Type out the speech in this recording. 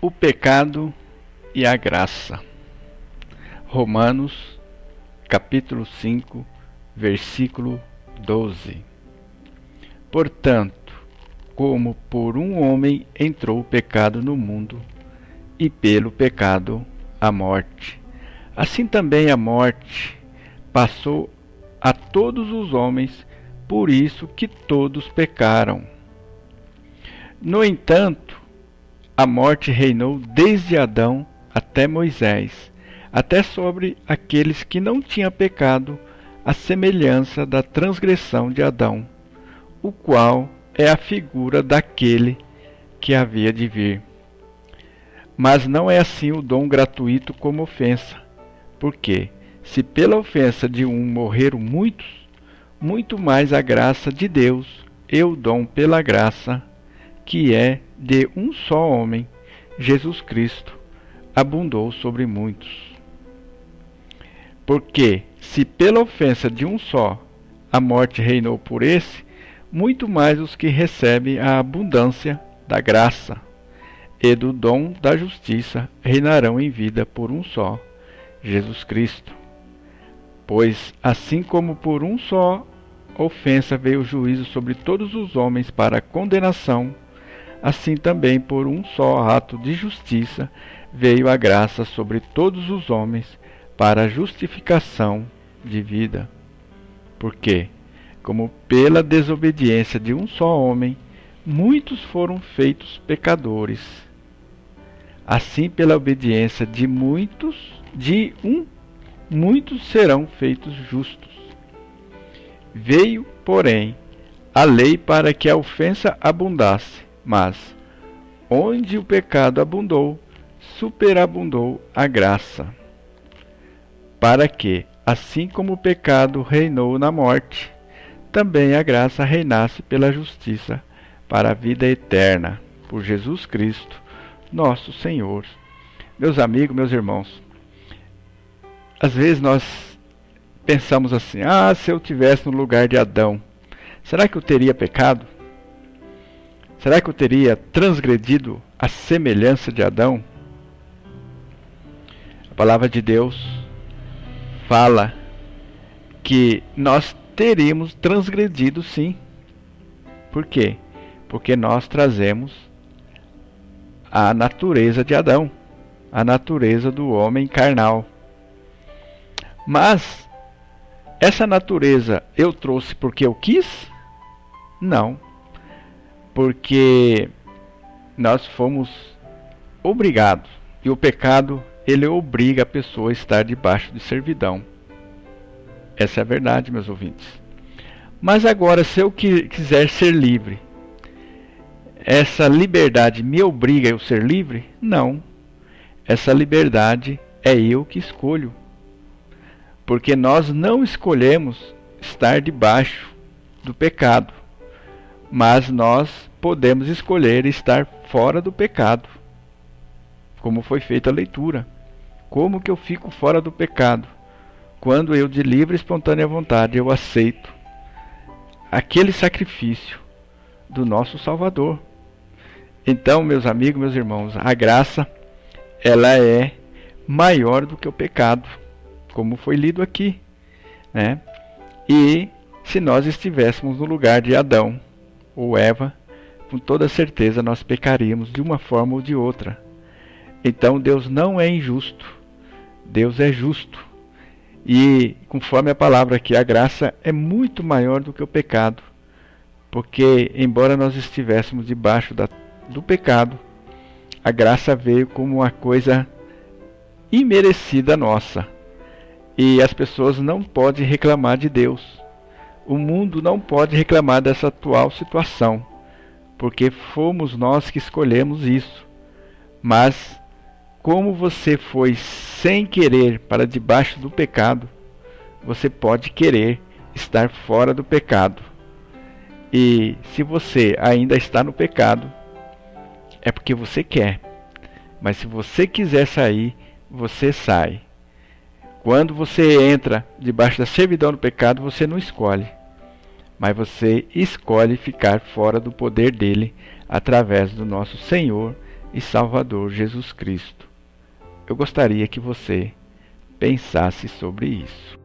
O pecado e a graça. Romanos, capítulo 5, versículo 12. Portanto, como por um homem entrou o pecado no mundo, e pelo pecado a morte, assim também a morte passou a todos os homens, por isso que todos pecaram. No entanto, a morte reinou desde Adão até Moisés, até sobre aqueles que não tinham pecado, à semelhança da transgressão de Adão, o qual é a figura daquele que havia de vir. Mas não é assim o dom gratuito como ofensa, porque, se pela ofensa de um morreram muitos, muito mais a graça de Deus e o dom pela graça, que é de um só homem, Jesus Cristo, abundou sobre muitos. Porque, se pela ofensa de um só a morte reinou por esse, muito mais os que recebem a abundância da graça e do dom da justiça reinarão em vida por um só, Jesus Cristo. Pois, assim como por um só ofensa veio o juízo sobre todos os homens para a condenação, assim também por um só ato de justiça veio a graça sobre todos os homens para a justificação de vida. Porque, como pela desobediência de um só homem, muitos foram feitos pecadores, assim pela obediência de muitos serão feitos justos. Veio, porém, a lei para que a ofensa abundasse, mas, onde o pecado abundou, superabundou a graça, para que, assim como o pecado reinou na morte, também a graça reinasse pela justiça para a vida eterna, por Jesus Cristo, nosso Senhor. Meus amigos, meus irmãos, às vezes nós pensamos assim: se eu tivesse no lugar de Adão, será que eu teria pecado? Será que eu teria transgredido a semelhança de Adão? A palavra de Deus fala que nós teríamos transgredido, sim. Por quê? Porque nós trazemos a natureza de Adão, a natureza do homem carnal. Mas essa natureza eu trouxe porque eu quis? Não. Porque nós fomos obrigados. E o pecado, ele obriga a pessoa a estar debaixo de servidão. Essa é a verdade, meus ouvintes. Mas agora, se eu quiser ser livre, essa liberdade me obriga a eu ser livre? Não. Essa liberdade é eu que escolho. Porque nós não escolhemos estar debaixo do pecado. Mas nós podemos escolher estar fora do pecado. Como foi feita a leitura. Como que eu fico fora do pecado? Quando eu, de livre e espontânea vontade, eu aceito aquele sacrifício do nosso Salvador. Então, meus amigos, meus irmãos, a graça, ela é maior do que o pecado, como foi lido aqui, né? E se nós estivéssemos no lugar de Adão ou Eva, com toda certeza nós pecaríamos de uma forma ou de outra. Então Deus não é injusto, Deus é justo. E conforme a palavra aqui, a graça é muito maior do que o pecado. Porque embora nós estivéssemos debaixo do pecado, a graça veio como uma coisa imerecida nossa. E as pessoas não podem reclamar de Deus. O mundo não pode reclamar dessa atual situação, porque fomos nós que escolhemos isso. Mas, como você foi sem querer para debaixo do pecado, você pode querer estar fora do pecado. E se você ainda está no pecado, é porque você quer. Mas se você quiser sair, você sai. Quando você entra debaixo da servidão do pecado, você não escolhe. Mas você escolhe ficar fora do poder dele através do nosso Senhor e Salvador Jesus Cristo. Eu gostaria que você pensasse sobre isso.